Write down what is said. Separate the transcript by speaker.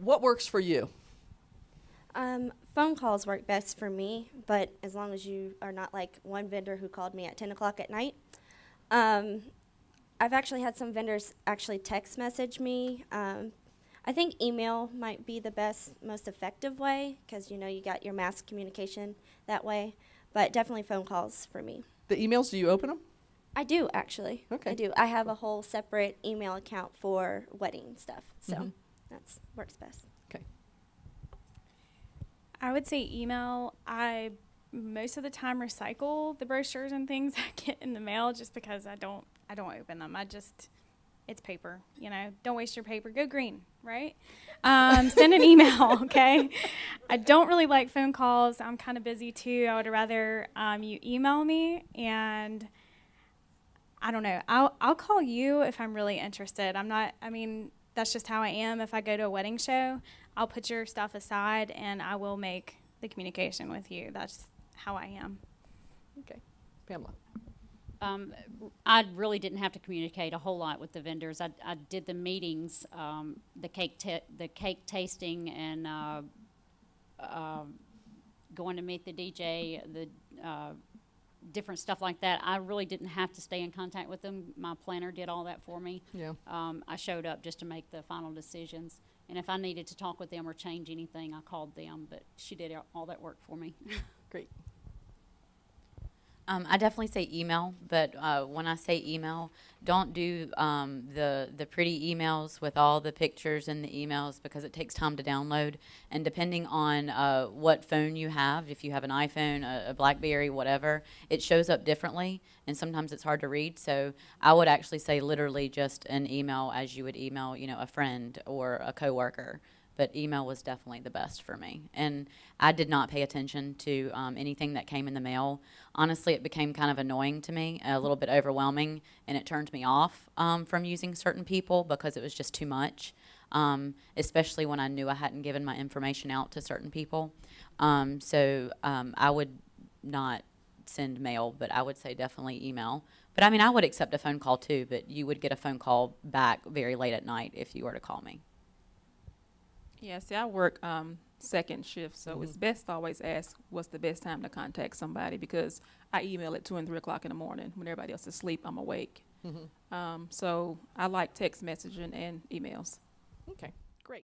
Speaker 1: What works for you?
Speaker 2: Phone calls work best for me, but as long as you are not like one vendor who called me at 10 o'clock at night. I've actually had some vendors actually text message me. I think email might be the best, most effective way because, you know, you got your mass communication that way, but definitely phone calls for me.
Speaker 1: The emails, do you open them?
Speaker 2: I do, actually.
Speaker 1: Okay.
Speaker 2: I do. I have a whole separate email account for wedding stuff, so that's works best.
Speaker 1: Okay.
Speaker 3: I would say email. I most of the time recycle the brochures and things I get in the mail just because I don't open them. It's paper, you know. Don't waste your paper. Go green, right? Send an email, okay? I don't really like phone calls. I'm kind of busy too. I would rather you email me, and I don't know. I'll call you if I'm really interested. That's just how I am. If I go to a wedding show, I'll put your stuff aside and I will make the communication with you. That's how I am.
Speaker 1: Okay. Pamela.
Speaker 4: I really didn't have to communicate a whole lot with the vendors. I did the meetings, the cake tasting, and going to meet the DJ, the different stuff like that. I really didn't have to stay in contact with them. My planner did all that for me.
Speaker 1: Yeah.
Speaker 4: I showed up just to make the final decisions. And if I needed to talk with them or change anything, I called them. But she did all that work for me.
Speaker 1: Great.
Speaker 5: I definitely say email, but when I say email, don't do the pretty emails with all the pictures in the emails because it takes time to download. And depending on what phone you have, if you have an iPhone, a BlackBerry, whatever, it shows up differently, and sometimes it's hard to read. So I would actually say literally just an email as you would email, you know, a friend or a coworker. But email was definitely the best for me. And I did not pay attention to anything that came in the mail. Honestly, it became kind of annoying to me, a little bit overwhelming, and it turned me off from using certain people because it was just too much, especially when I knew I hadn't given my information out to certain people. I would not send mail, but I would say definitely email. But, I mean, I would accept a phone call, too, but you would get a phone call back very late at night if you were to call me.
Speaker 6: Yeah, see, I work second shift, so it's best to always ask what's the best time to contact somebody because I email at 2 and 3 o'clock in the morning. When everybody else is asleep, I'm awake. So I like text messaging and emails.
Speaker 1: Okay.